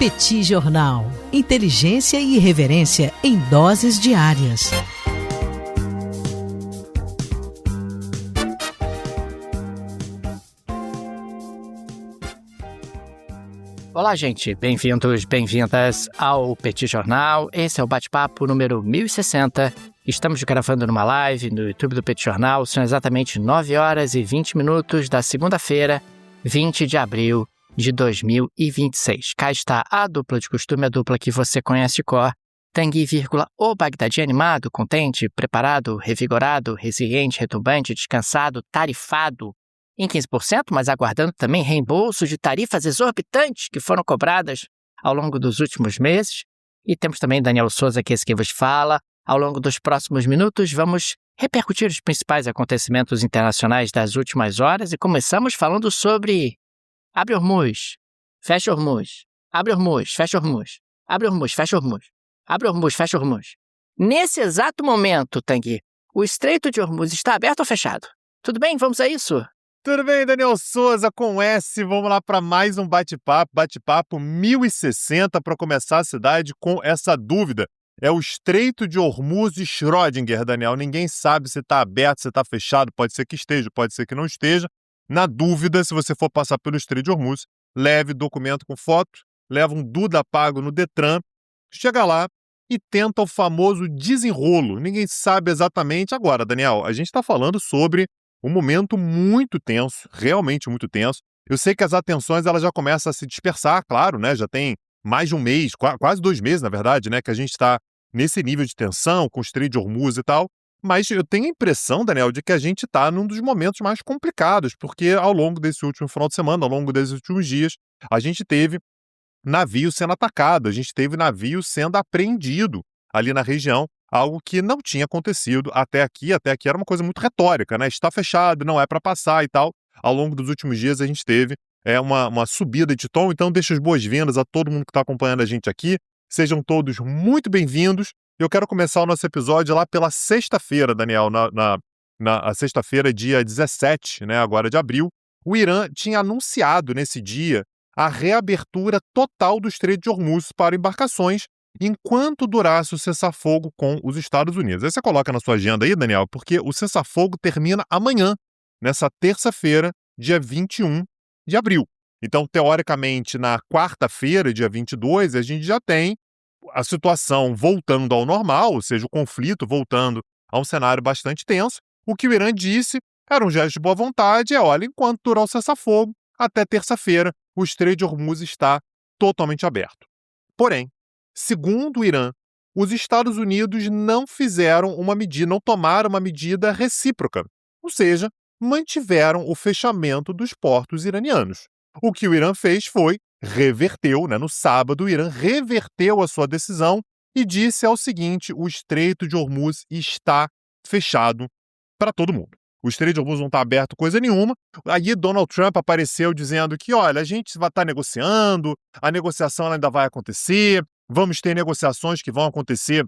Petit Jornal. Inteligência e irreverência em doses diárias. Olá, gente. Bem-vindos, bem-vindas ao Petit Jornal. Esse é o bate-papo número 1060. Estamos gravando numa live no YouTube do Petit Jornal. São exatamente 9 horas e 20 minutos da segunda-feira, 20 de abril de 2026. Cá está a dupla de costume, a dupla que você conhece de cor. Tanguy, o Bagdadi animado, contente, preparado, revigorado, resiliente, retumbante, descansado, tarifado em 15%, mas aguardando também reembolso de tarifas exorbitantes que foram cobradas ao longo dos últimos meses. E temos também Daniel Souza, que é esse que vos fala. Ao longo dos próximos minutos, vamos repercutir os principais acontecimentos internacionais das últimas horas e começamos falando sobre abre Hormuz, fecha Hormuz, abre Hormuz, fecha Hormuz, abre Hormuz, fecha Hormuz, abre Hormuz, fecha Hormuz. Nesse exato momento, Tanguy, o Estreito de Hormuz está aberto ou fechado? Tudo bem? Vamos a isso? Tudo bem, Daniel Souza com S. Vamos lá para mais um bate-papo 1060 para começar a cidade com essa dúvida. É o Estreito de Hormuz e Schrödinger, Daniel. Ninguém sabe se está aberto, se está fechado. Pode ser que esteja, pode ser que não esteja. Na dúvida, se você for passar pelo Estreito de Hormuz, leve documento com foto, leva um Duda pago no Detran, chega lá e tenta o famoso desenrolo. Ninguém sabe exatamente. Agora, Daniel, a gente está falando sobre um momento muito tenso, realmente muito tenso. Eu sei que as atenções elas já começam a se dispersar, claro, né? Já tem mais de um mês, quase 2 meses, na verdade, né? Que a gente está nesse nível de tensão, com o Estreito de Hormuz e tal. Mas eu tenho a impressão, Daniel, de que a gente está num dos momentos mais complicados, porque ao longo desse último final de semana, ao longo desses últimos dias, a gente teve navio sendo atacado, a gente teve navio sendo apreendido ali na região, algo que não tinha acontecido até aqui era uma coisa muito retórica, né? Está fechado, não é para passar e tal. Ao longo dos últimos dias a gente teve uma subida de tom, então deixo as boas-vindas a todo mundo que está acompanhando a gente aqui. Sejam todos muito bem-vindos. Eu quero começar o nosso episódio lá pela sexta-feira, Daniel, na sexta-feira, dia 17, né, agora de abril. O Irã tinha anunciado nesse dia a reabertura total do Estreito de Hormuz para embarcações enquanto durasse o cessar-fogo com os Estados Unidos. Aí você coloca na sua agenda aí, Daniel, porque o cessar-fogo termina amanhã, nessa terça-feira, dia 21 de abril. Então, teoricamente, na quarta-feira, dia 22, a gente já tem a situação voltando ao normal, ou seja, o conflito voltando a um cenário bastante tenso. O que o Irã disse era um gesto de boa vontade, olha, enquanto durar o cessar-fogo, até terça-feira, o Estreito de Hormuz está totalmente aberto. Porém, segundo o Irã, os Estados Unidos não tomaram uma medida recíproca, ou seja, mantiveram o fechamento dos portos iranianos. O que o Irã fez foi, reverteu, no sábado, o Irã reverteu a sua decisão e disse o seguinte: o Estreito de Hormuz está fechado para todo mundo. O Estreito de Hormuz não está aberto coisa nenhuma. Aí Donald Trump apareceu dizendo que, olha, a gente vai estar negociando, a negociação ainda vai acontecer, vamos ter negociações que vão acontecer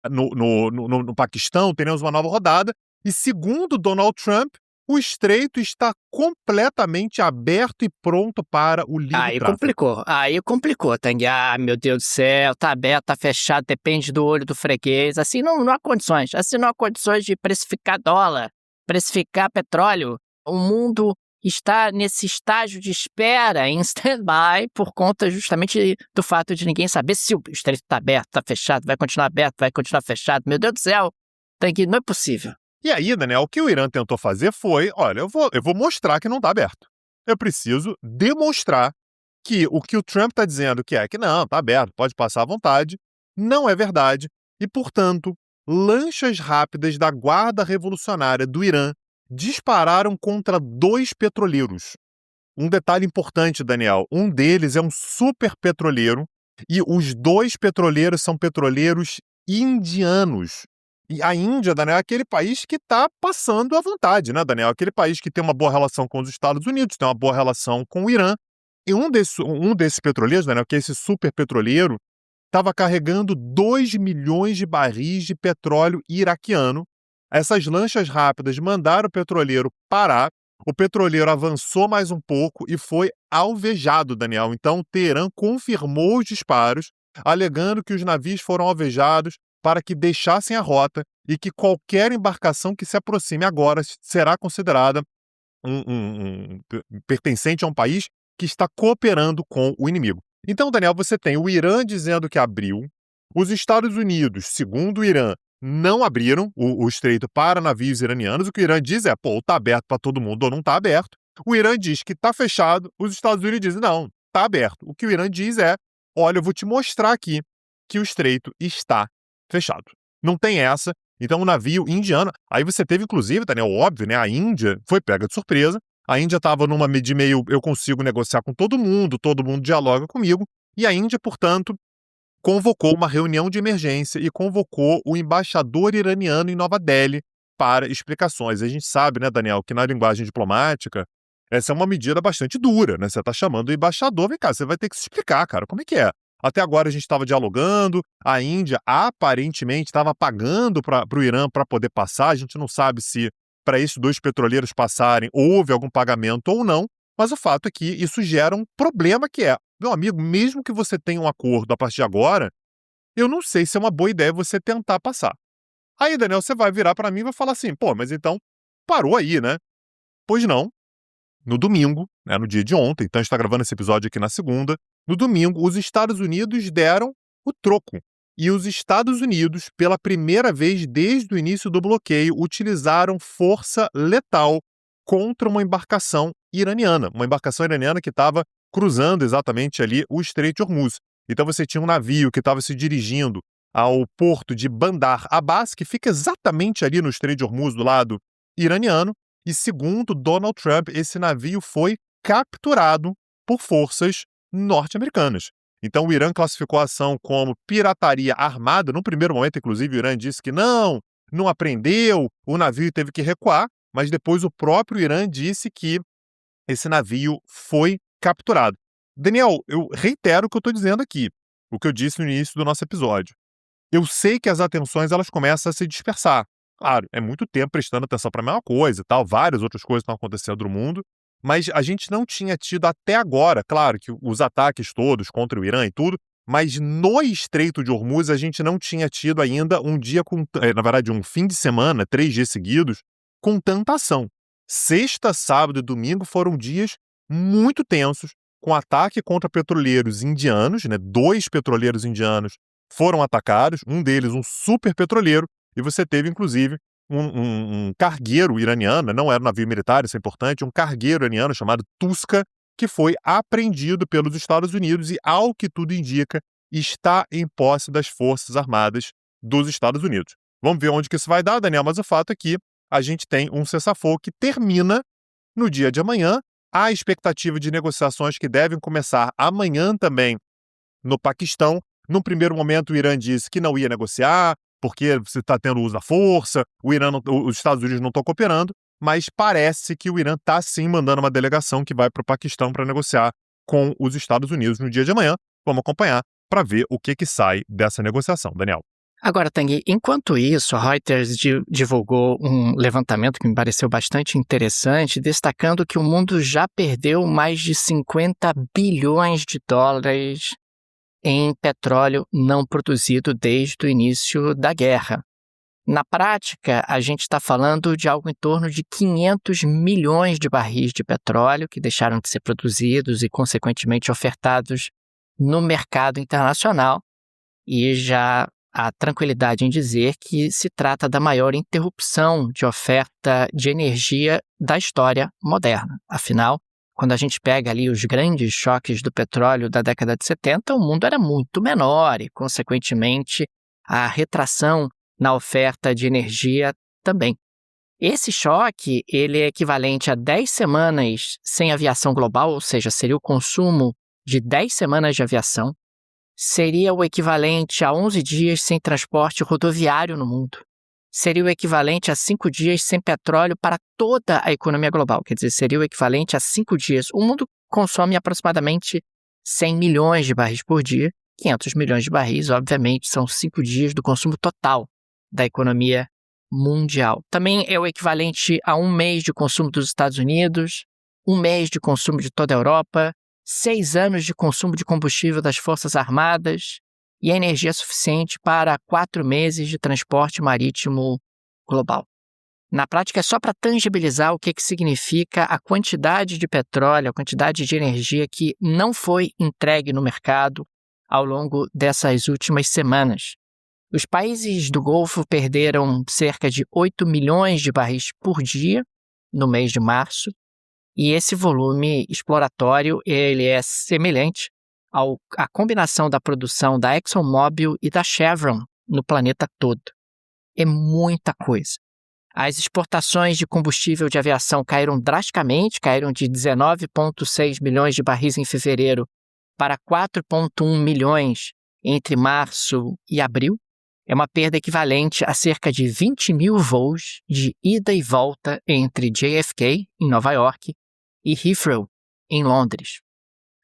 no Paquistão, teremos uma nova rodada. E segundo Donald Trump, o Estreito está completamente aberto e pronto para o livre tráfego. Aí complicou, Tanguy. Meu Deus do céu, tá aberto, tá fechado, depende do olho do freguês. Assim não há condições. Assim não há condições de precificar dólar, precificar petróleo. O mundo está nesse estágio de espera, em stand-by, por conta justamente do fato de ninguém saber se o Estreito está aberto, está fechado, vai continuar aberto, vai continuar fechado. Meu Deus do céu, Tanguy, não é possível. E aí, Daniel, o que o Irã tentou fazer foi, olha, eu vou mostrar que não está aberto. Eu preciso demonstrar que o Trump está dizendo que não, está aberto, pode passar à vontade, não é verdade. E, portanto, lanchas rápidas da Guarda Revolucionária do Irã dispararam contra 2 petroleiros. Um detalhe importante, Daniel, um deles é um super petroleiro e os 2 petroleiros são petroleiros indianos. E a Índia, Daniel, é aquele país que está passando à vontade, né, Daniel? Aquele país que tem uma boa relação com os Estados Unidos, tem uma boa relação com o Irã. E um desses petroleiros, Daniel, que é esse super petroleiro, estava carregando 2 milhões de barris de petróleo iraquiano. Essas lanchas rápidas mandaram o petroleiro parar o petroleiro avançou mais um pouco e foi alvejado, Daniel. Então, Teherã confirmou os disparos, alegando que os navios foram alvejados para que deixassem a rota e que qualquer embarcação que se aproxime agora será considerada pertencente a um país que está cooperando com o inimigo. Então, Daniel, você tem o Irã dizendo que abriu, os Estados Unidos, segundo o Irã, não abriram o estreito para navios iranianos. O que o Irã diz é, está aberto para todo mundo ou não está aberto. O Irã diz que está fechado, os Estados Unidos dizem, não, está aberto. O que o Irã diz é, olha, eu vou te mostrar aqui que o estreito está fechado. Não tem essa. Então, o navio indiano... Aí você teve, inclusive, Daniel, óbvio, né? A Índia foi pega de surpresa. A Índia estava numa de meio, eu consigo negociar com todo mundo dialoga comigo. E a Índia, portanto, convocou uma reunião de emergência e convocou o embaixador iraniano em Nova Delhi para explicações. A gente sabe, né, Daniel, que na linguagem diplomática, essa é uma medida bastante dura, né? Você está chamando o embaixador, vem cá, você vai ter que se explicar, cara, como é que é? Até agora a gente estava dialogando, a Índia aparentemente estava pagando para o Irã para poder passar, a gente não sabe se para esses 2 petroleiros passarem houve algum pagamento ou não, mas o fato é que isso gera um problema que é, meu amigo, mesmo que você tenha um acordo a partir de agora, eu não sei se é uma boa ideia você tentar passar. Aí, Daniel, você vai virar para mim e vai falar assim, mas então parou aí, né? Pois não. No domingo, né, no dia de ontem, então a gente está gravando esse episódio aqui na segunda, no domingo, os Estados Unidos deram o troco. E os Estados Unidos, pela primeira vez desde o início do bloqueio, utilizaram força letal contra uma embarcação iraniana. Uma embarcação iraniana que estava cruzando exatamente ali o Estreito de Hormuz. Então você tinha um navio que estava se dirigindo ao porto de Bandar Abbas, que fica exatamente ali no Estreito de Hormuz, do lado iraniano. E segundo Donald Trump, esse navio foi capturado por forças norte-americanas. Então o Irã classificou a ação como pirataria armada. No primeiro momento, inclusive, o Irã disse que não apreendeu, o navio teve que recuar, mas depois o próprio Irã disse que esse navio foi capturado. Daniel, eu reitero o que eu estou dizendo aqui, o que eu disse no início do nosso episódio. Eu sei que as atenções elas começam a se dispersar. Claro, é muito tempo prestando atenção para a mesma coisa e tal, várias outras coisas estão acontecendo no mundo, mas a gente não tinha tido até agora, claro que os ataques todos contra o Irã e tudo, mas no Estreito de Hormuz a gente não tinha tido ainda um dia na verdade, um fim de semana, 3 dias seguidos, com tanta ação. Sexta, sábado e domingo foram dias muito tensos, com ataque contra petroleiros indianos, né? 2 petroleiros indianos foram atacados, um deles um super petroleiro, e você teve, inclusive, um cargueiro iraniano, não era um navio militar, isso é importante, um cargueiro iraniano chamado Tuska, que foi apreendido pelos Estados Unidos e, ao que tudo indica, está em posse das Forças Armadas dos Estados Unidos. Vamos ver onde que isso vai dar, Daniel, mas o fato é que a gente tem um cessar-fogo que termina no dia de amanhã. Há expectativa de negociações que devem começar amanhã também no Paquistão. Num primeiro momento, o Irã disse que não ia negociar, porque você está tendo uso da força, os Estados Unidos não estão cooperando, mas parece que o Irã está sim mandando uma delegação que vai para o Paquistão para negociar com os Estados Unidos no dia de amanhã. Vamos acompanhar para ver o que sai dessa negociação, Daniel. Agora, Tanguy, enquanto isso, a Reuters divulgou um levantamento que me pareceu bastante interessante, destacando que o mundo já perdeu mais de 50 bilhões de dólares em petróleo não produzido desde o início da guerra. Na prática, a gente está falando de algo em torno de 500 milhões de barris de petróleo que deixaram de ser produzidos e, consequentemente, ofertados no mercado internacional, e já há tranquilidade em dizer que se trata da maior interrupção de oferta de energia da história moderna. Afinal, quando a gente pega ali os grandes choques do petróleo da década de 70, o mundo era muito menor e, consequentemente, a retração na oferta de energia também. Esse choque ele é equivalente a 10 semanas sem aviação global, ou seja, seria o consumo de 10 semanas de aviação. Seria o equivalente a 11 dias sem transporte rodoviário no mundo. Seria o equivalente a 5 dias sem petróleo para toda a economia global. Quer dizer, seria o equivalente a 5 dias. O mundo consome aproximadamente 100 milhões de barris por dia. 500 milhões de barris, obviamente, são 5 dias do consumo total da economia mundial. Também é o equivalente a 1 mês de consumo dos Estados Unidos, 1 mês de consumo de toda a Europa, 6 anos de consumo de combustível das Forças Armadas e a energia suficiente para 4 meses de transporte marítimo global. Na prática, é só para tangibilizar o que significa a quantidade de petróleo, a quantidade de energia que não foi entregue no mercado ao longo dessas últimas semanas. Os países do Golfo perderam cerca de 8 milhões de barris por dia no mês de março, e esse volume exploratório ele é semelhante à combinação da produção da ExxonMobil e da Chevron no planeta todo. É muita coisa. As exportações de combustível de aviação caíram drasticamente, caíram de 19,6 milhões de barris em fevereiro para 4,1 milhões entre março e abril. É uma perda equivalente a cerca de 20 mil voos de ida e volta entre JFK, em Nova York, e Heathrow, em Londres.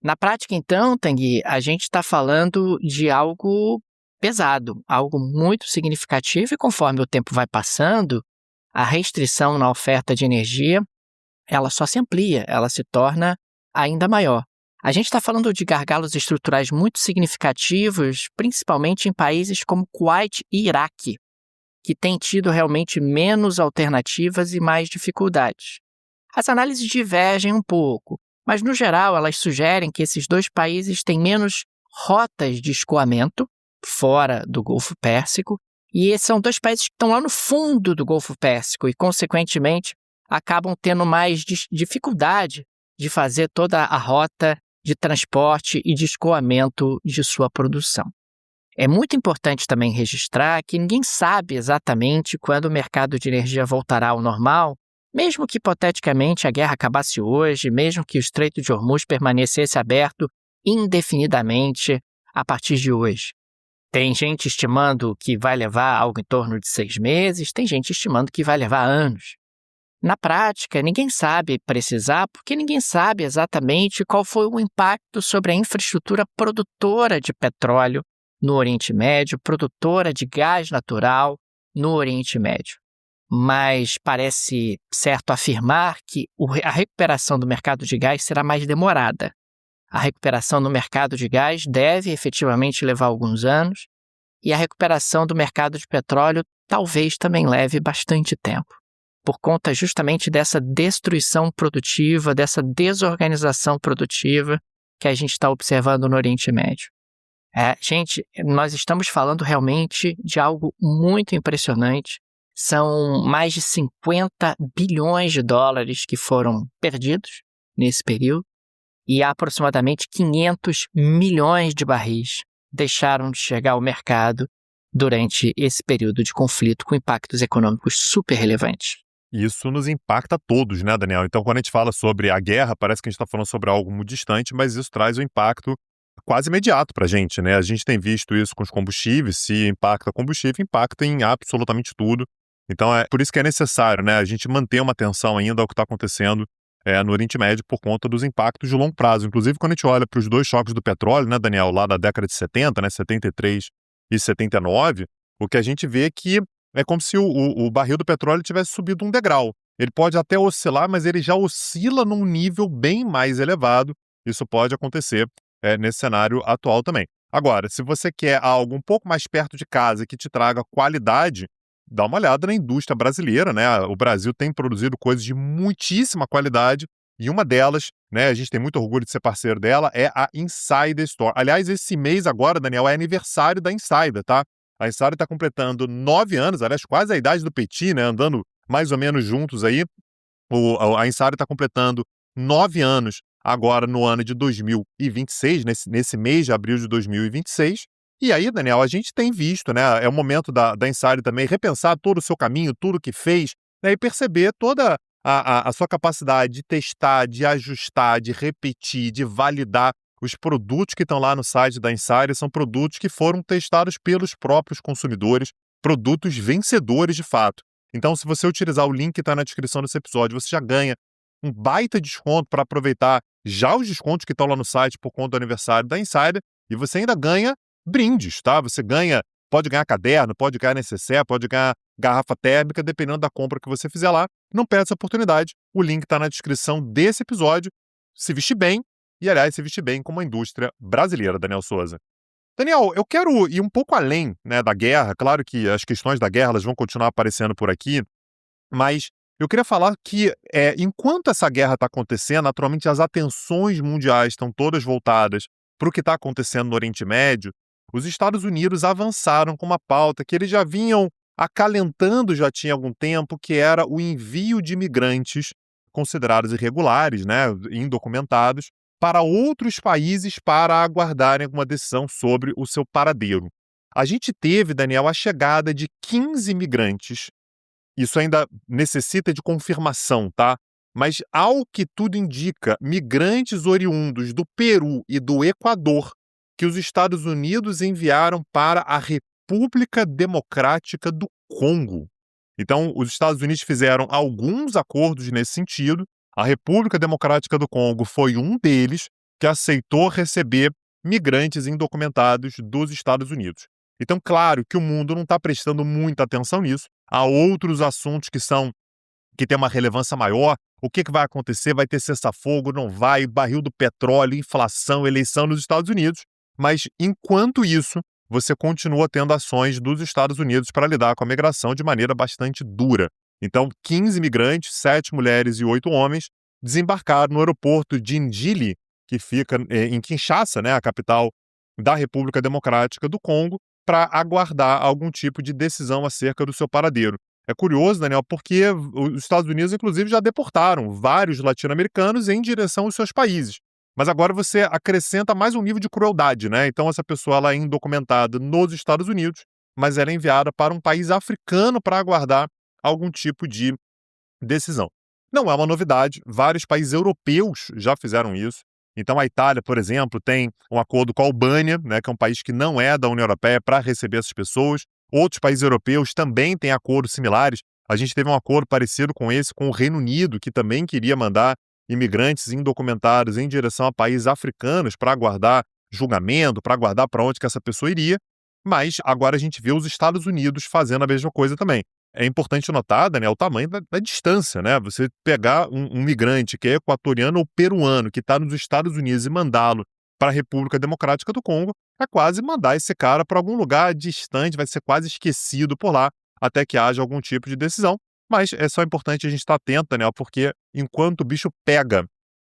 Na prática, então, Tanguy, a gente está falando de algo pesado, algo muito significativo, e conforme o tempo vai passando, a restrição na oferta de energia, ela só se amplia, ela se torna ainda maior. A gente está falando de gargalos estruturais muito significativos, principalmente em países como Kuwait e Iraque, que têm tido realmente menos alternativas e mais dificuldades. As análises divergem um pouco, mas no geral elas sugerem que esses dois países têm menos rotas de escoamento fora do Golfo Pérsico, e esses são dois países que estão lá no fundo do Golfo Pérsico e, consequentemente, acabam tendo mais dificuldade de fazer toda a rota de transporte e de escoamento de sua produção. É muito importante também registrar que ninguém sabe exatamente quando o mercado de energia voltará ao normal, mesmo que hipoteticamente a guerra acabasse hoje, mesmo que o Estreito de Hormuz permanecesse aberto indefinidamente a partir de hoje. Tem gente estimando que vai levar algo em torno de 6 meses, tem gente estimando que vai levar anos. Na prática, ninguém sabe precisar, porque ninguém sabe exatamente qual foi o impacto sobre a infraestrutura produtora de petróleo no Oriente Médio, produtora de gás natural no Oriente Médio. Mas parece certo afirmar que a recuperação do mercado de gás será mais demorada. A recuperação no mercado de gás deve efetivamente levar alguns anos, e a recuperação do mercado de petróleo talvez também leve bastante tempo, por conta justamente dessa destruição produtiva, dessa desorganização produtiva que a gente está observando no Oriente Médio. Gente, nós estamos falando realmente de algo muito impressionante. São mais de 50 bilhões de dólares que foram perdidos nesse período, e aproximadamente 500 milhões de barris deixaram de chegar ao mercado durante esse período de conflito com impactos econômicos super relevantes. Isso nos impacta a todos, né, Daniel? Então, quando a gente fala sobre a guerra, parece que a gente está falando sobre algo muito distante, mas isso traz um impacto quase imediato para a gente, né? A gente tem visto isso com os combustíveis, se impacta combustível, impacta em absolutamente tudo. Então, é por isso que é necessário, né, a gente manter uma atenção ainda ao que está acontecendo no Oriente Médio por conta dos impactos de longo prazo. Inclusive, quando a gente olha para os dois choques do petróleo, né, Daniel, lá da década de 70, né, 73 e 79, o que a gente vê é que é como se o barril do petróleo tivesse subido um degrau. Ele pode até oscilar, mas ele já oscila num nível bem mais elevado. Isso pode acontecer nesse cenário atual também. Agora, se você quer algo um pouco mais perto de casa que te traga qualidade, dá uma olhada na indústria brasileira, né? O Brasil tem produzido coisas de muitíssima qualidade, e uma delas, né, a gente tem muito orgulho de ser parceiro dela, é a Insider Store. Aliás, esse mês agora, Daniel, é aniversário da Insider, tá? A Insider está completando 9 anos, aliás, quase a idade do Petit, né? Andando mais ou menos juntos aí. A Insider está completando 9 anos agora no ano de 2026, nesse mês de abril de 2026. E aí, Daniel, a gente tem visto, né? É o momento da Insider também repensar todo o seu caminho, tudo que fez, né, e perceber toda a sua capacidade de testar, de ajustar, de repetir, de validar. Os produtos que estão lá no site da Insider são produtos que foram testados pelos próprios consumidores, produtos vencedores de fato. Então, se você utilizar o link que está na descrição desse episódio, você já ganha um baita desconto para aproveitar já os descontos que estão lá no site por conta do aniversário da Insider, e você ainda ganha brindes, tá? Você ganha Pode ganhar caderno, pode ganhar necessaire, pode ganhar garrafa térmica, dependendo da compra que você fizer lá. Não perde essa oportunidade. O link está na descrição desse episódio. Se vestir bem, e aliás, se vestir bem como a indústria brasileira, Daniel Souza. Daniel, eu quero ir um pouco além, né, da guerra. Claro que as questões da guerra elas vão continuar aparecendo por aqui, mas eu queria falar que, enquanto essa guerra está acontecendo, naturalmente as atenções mundiais estão todas voltadas para o que está acontecendo no Oriente Médio. Os Estados Unidos avançaram com uma pauta que eles já vinham acalentando já tinha algum tempo, que era o envio de imigrantes considerados irregulares, né, indocumentados, para outros países para aguardarem alguma decisão sobre o seu paradeiro. A gente teve, Daniel, a chegada de 15 imigrantes. Isso ainda necessita de confirmação, tá? Mas, ao que tudo indica, migrantes oriundos do Peru e do Equador que os Estados Unidos enviaram para a República Democrática do Congo. Então, os Estados Unidos fizeram alguns acordos nesse sentido. A República Democrática do Congo foi um deles que aceitou receber migrantes indocumentados dos Estados Unidos. Então, claro que o mundo não está prestando muita atenção nisso. Há outros assuntos que têm uma relevância maior. O que vai acontecer? Vai ter cessar-fogo? Não vai? Barril do petróleo, inflação, eleição nos Estados Unidos. Mas, enquanto isso, você continua tendo ações dos Estados Unidos para lidar com a migração de maneira bastante dura. Então, 15 imigrantes, 7 mulheres e 8 homens, desembarcaram no aeroporto de Ndjili, que fica em Kinshasa, né, a capital da República Democrática do Congo, para aguardar algum tipo de decisão acerca do seu paradeiro. É curioso, Daniel, porque os Estados Unidos, inclusive, já deportaram vários latino-americanos em direção aos seus países. Mas agora você acrescenta mais um nível de crueldade, né? Então, essa pessoa ela é indocumentada nos Estados Unidos, mas ela é enviada para um país africano para aguardar algum tipo de decisão. Não é uma novidade, vários países europeus já fizeram isso. Então, a Itália, por exemplo, tem um acordo com a Albânia, né, que é um país que não é da União Europeia, para receber essas pessoas. Outros países europeus também têm acordos similares. A gente teve um acordo parecido com esse com o Reino Unido, que também queria mandar imigrantes indocumentados em direção a países africanos para aguardar julgamento, para aguardar para onde que essa pessoa iria. Mas agora a gente vê os Estados Unidos fazendo a mesma coisa também. É importante notar, Daniel, o tamanho da distância, né? Você pegar um migrante que é equatoriano ou peruano, que está nos Estados Unidos e mandá-lo para a República Democrática do Congo, é quase mandar esse cara para algum lugar distante, vai ser quase esquecido por lá, até que haja algum tipo de decisão. Mas é só importante a gente estar atento, Daniel, porque enquanto o bicho pega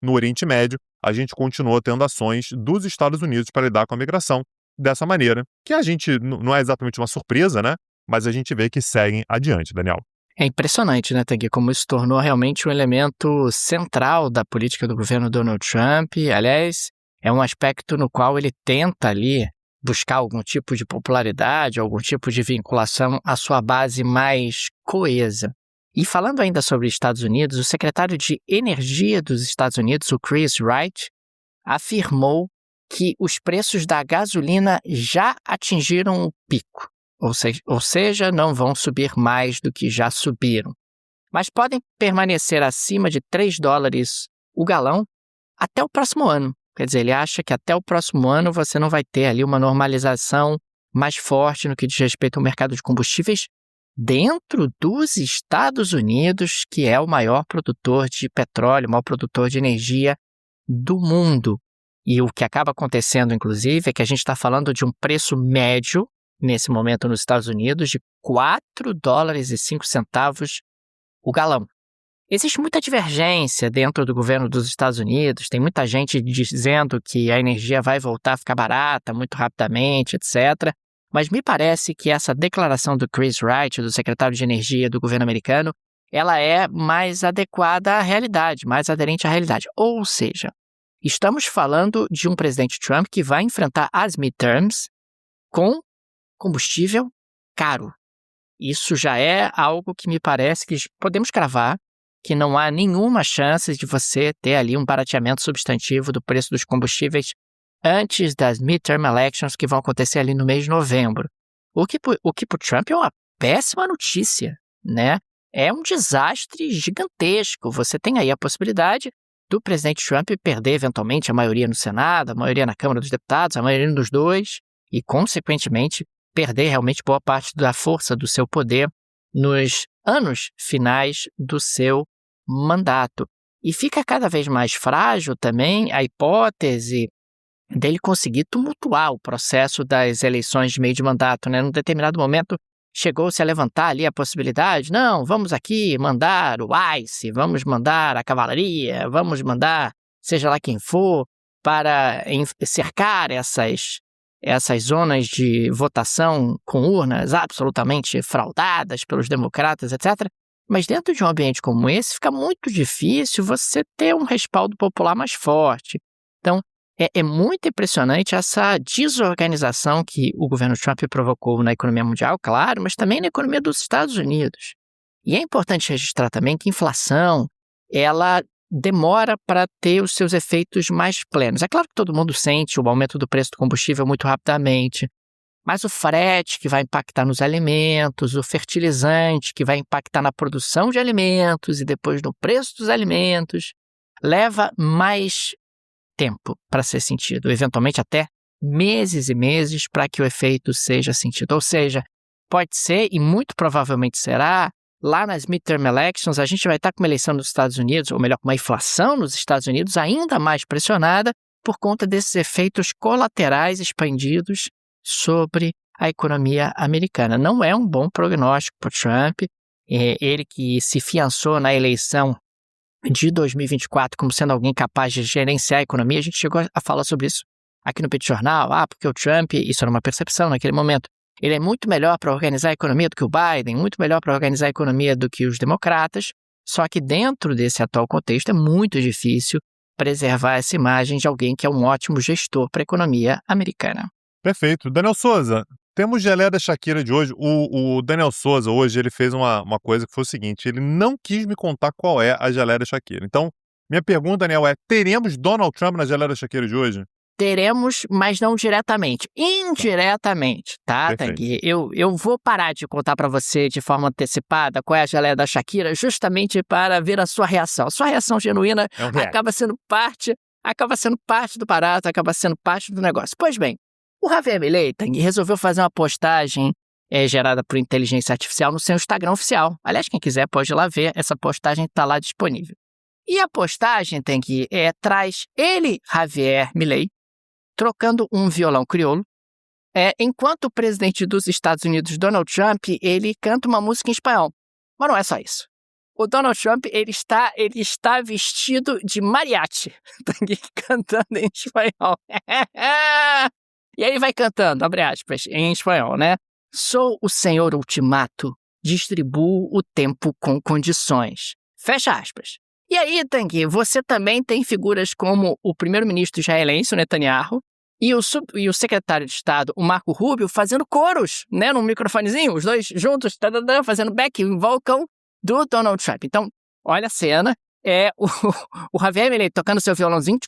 no Oriente Médio, a gente continua tendo ações dos Estados Unidos para lidar com a migração dessa maneira, que a gente não é exatamente uma surpresa, né? Mas a gente vê que seguem adiante, Daniel. É impressionante, né, Tanguy, como isso tornou realmente um elemento central da política do governo Donald Trump. Aliás, é um aspecto no qual ele tenta ali buscar algum tipo de popularidade, algum tipo de vinculação à sua base mais coesa. E falando ainda sobre Estados Unidos, o secretário de Energia dos Estados Unidos, o Chris Wright, afirmou que os preços da gasolina já atingiram o pico. Ou seja, não vão subir mais do que já subiram. Mas podem permanecer acima de $3 o galão até o próximo ano. Quer dizer, ele acha que até o próximo ano você não vai ter ali uma normalização mais forte no que diz respeito ao mercado de combustíveis dentro dos Estados Unidos, que é o maior produtor de petróleo, o maior produtor de energia do mundo. E o que acaba acontecendo, inclusive, é que a gente está falando de um preço médio nesse momento nos Estados Unidos, de $4,05 o galão. Existe muita divergência dentro do governo dos Estados Unidos, tem muita gente dizendo que a energia vai voltar a ficar barata muito rapidamente, etc. Mas me parece que essa declaração do Chris Wright, do secretário de Energia do governo americano, ela é mais adequada à realidade, mais aderente à realidade. Ou seja, estamos falando de um presidente Trump que vai enfrentar as midterms com combustível caro. Isso já é algo que me parece que podemos cravar que não há nenhuma chance de você ter ali um barateamento substantivo do preço dos combustíveis antes das midterm elections que vão acontecer ali no mês de novembro. O que para o Trump é uma péssima notícia, né? É um desastre gigantesco. Você tem aí a possibilidade do presidente Trump perder eventualmente a maioria no Senado, a maioria na Câmara dos Deputados, a maioria dos dois, e consequentemente perder realmente boa parte da força do seu poder nos anos finais do seu mandato. E fica cada vez mais frágil também a hipótese dele conseguir tumultuar o processo das eleições de meio de mandato, né? Num determinado momento, chegou-se a levantar ali a possibilidade, não, vamos aqui mandar o ICE, vamos mandar a cavalaria, vamos mandar seja lá quem for, para cercar essas zonas de votação com urnas absolutamente fraudadas pelos democratas, etc. Mas dentro de um ambiente como esse, fica muito difícil você ter um respaldo popular mais forte. Então, é muito impressionante essa desorganização que o governo Trump provocou na economia mundial, claro, mas também na economia dos Estados Unidos. E é importante registrar também que a inflação, ela demora para ter os seus efeitos mais plenos. É claro que todo mundo sente o aumento do preço do combustível muito rapidamente, mas o frete que vai impactar nos alimentos, o fertilizante que vai impactar na produção de alimentos e depois no preço dos alimentos, leva mais tempo para ser sentido, eventualmente até meses e meses para que o efeito seja sentido. Ou seja, pode ser e muito provavelmente será, lá nas midterm elections, a gente vai estar com uma eleição nos Estados Unidos, ou melhor, com uma inflação nos Estados Unidos ainda mais pressionada por conta desses efeitos colaterais expandidos sobre a economia americana. Não é um bom prognóstico para o Trump, ele que se fiançou na eleição de 2024 como sendo alguém capaz de gerenciar a economia. A gente chegou a falar sobre isso aqui no Petit Jornal, porque o Trump, isso era uma percepção naquele momento, ele é muito melhor para organizar a economia do que o Biden, muito melhor para organizar a economia do que os democratas, só que dentro desse atual contexto é muito difícil preservar essa imagem de alguém que é um ótimo gestor para a economia americana. Perfeito. Daniel Souza, temos geleia da Shakira de hoje. O Daniel Souza, hoje, ele fez uma coisa que foi o seguinte, ele não quis me contar qual é a geleia da Shakira. Então, minha pergunta, Daniel, teremos Donald Trump na geleia da Shakira de hoje? Teremos, mas não diretamente. Indiretamente, tá, Tanguy? Eu vou parar de contar para você de forma antecipada qual é a geleia da Shakira, justamente para ver a sua reação. A sua reação genuína acaba sendo parte do barato, acaba sendo parte do negócio. Pois bem, o Javier Milei, Tanguy, resolveu fazer uma postagem gerada por inteligência artificial no seu Instagram oficial. Aliás, quem quiser pode ir lá ver, essa postagem está lá disponível. E a postagem, Tanguy, traz ele, Javier Milei, trocando um violão crioulo, enquanto o presidente dos Estados Unidos, Donald Trump, ele canta uma música em espanhol. Mas não é só isso. O Donald Trump, ele está vestido de mariachi, cantando em espanhol. E aí ele vai cantando, abre aspas, em espanhol, né? Sou o senhor ultimato, distribuo o tempo com condições. Fecha aspas. E aí, Tanguy, você também tem figuras como o primeiro-ministro israelense, o Netanyahu, e o secretário de Estado, o Marco Rubio, fazendo coros, né, num microfonezinho, os dois juntos, fazendo backing vocal do Donald Trump. Então, olha a cena, o Javier Milei tocando seu violãozinho,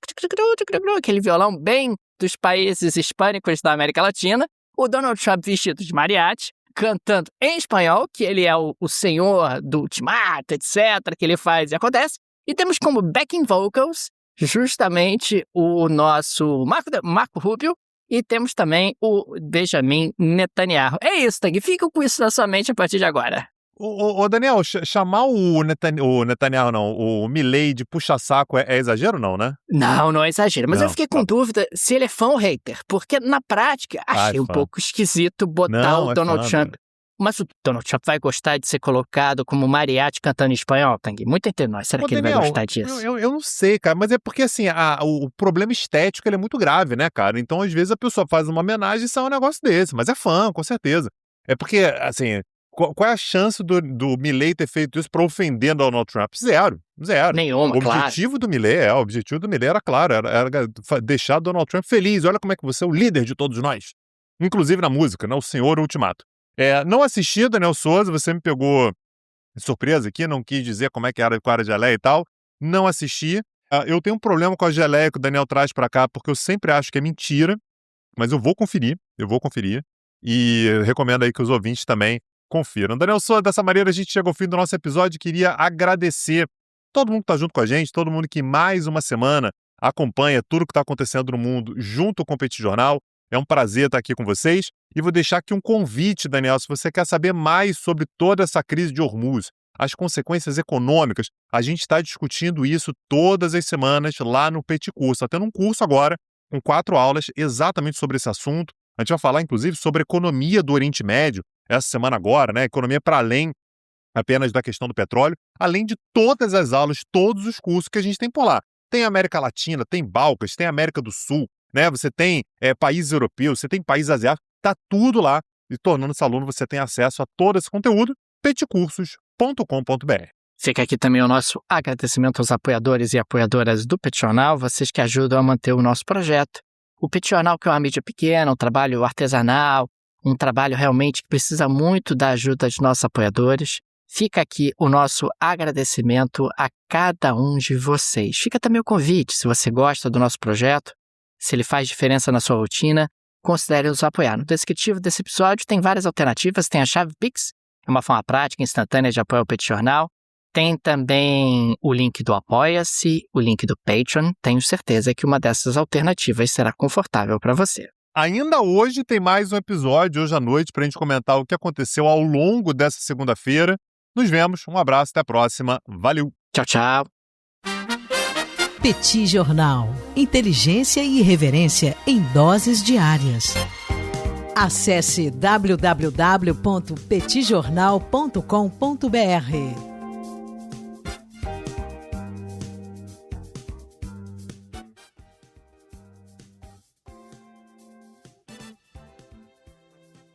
aquele violão bem dos países hispânicos da América Latina, o Donald Trump vestido de mariachi, cantando em espanhol, que ele é o senhor do ultimato, etc., que ele faz e acontece, e temos como backing vocals justamente o nosso Marco Rubio e temos também o Benjamin Netanyahu. É isso, Tanguy. Fica com isso na sua mente a partir de agora. Ô Daniel, chamar o Netanyahu não, o Milei de puxa-saco é exagero não, né? Não é exagero. Mas eu fiquei com dúvida se ele é fã ou hater, porque na prática achei um pouco esquisito botar o Donald Trump. Mas o Donald Trump vai gostar de ser colocado como mariachi cantando em espanhol, Tanguy? Muito entre nós. Será que Daniel, ele vai gostar disso? Eu não sei, cara. Mas é porque, assim, o problema estético ele é muito grave, né, cara? Então, às vezes, a pessoa faz uma homenagem e sai um negócio desse. Mas é fã, com certeza. É porque, assim, qual é a chance do Milei ter feito isso pra ofender Donald Trump? Zero. Nenhuma, claro. O objetivo do Milei era claro. Era deixar Donald Trump feliz. Olha como é que você é o líder de todos nós. Inclusive na música, né? O senhor ultimato. Não assisti, Daniel Souza, você me pegou de surpresa aqui, não quis dizer qual era a geleia e tal. Não assisti. Eu tenho um problema com a geleia que o Daniel traz pra cá, porque eu sempre acho que é mentira, mas eu vou conferir. E recomendo aí que os ouvintes também confiram. Daniel Souza, dessa maneira a gente chega ao fim do nosso episódio. Queria agradecer todo mundo que tá junto com a gente, todo mundo que mais uma semana acompanha tudo que tá acontecendo no mundo junto com o Petit Jornal. É um prazer estar aqui com vocês e vou deixar aqui um convite, Daniel, se você quer saber mais sobre toda essa crise de Hormuz, as consequências econômicas, a gente está discutindo isso todas as semanas lá no Petit Curso. Está tendo um curso agora com 4 aulas exatamente sobre esse assunto. A gente vai falar, inclusive, sobre a economia do Oriente Médio, essa semana agora, né? Economia para além apenas da questão do petróleo, além de todas as aulas, todos os cursos que a gente tem por lá. Tem América Latina, tem Balcãs, tem América do Sul, né? Você tem países europeus, você tem países asiáticos, tá tudo lá. E tornando-se aluno, você tem acesso a todo esse conteúdo, petcursos.com.br. Fica aqui também o nosso agradecimento aos apoiadores e apoiadoras do Petit Jornal, vocês que ajudam a manter o nosso projeto. O Petit Jornal, que é uma mídia pequena, um trabalho artesanal, um trabalho realmente que precisa muito da ajuda de nossos apoiadores. Fica aqui o nosso agradecimento a cada um de vocês. Fica também o convite, se você gosta do nosso projeto, se ele faz diferença na sua rotina, considere nos apoiar. No descritivo desse episódio tem várias alternativas, tem a chave Pix, é uma forma prática e instantânea de apoiar o Petit Jornal. Tem também o link do Apoia-se, o link do Patreon. Tenho certeza que uma dessas alternativas será confortável para você. Ainda hoje tem mais um episódio, hoje à noite, para a gente comentar o que aconteceu ao longo dessa segunda-feira. Nos vemos, um abraço, até a próxima, valeu! Tchau, tchau! Petit Jornal. Inteligência e irreverência em doses diárias. Acesse www.petitjornal.com.br.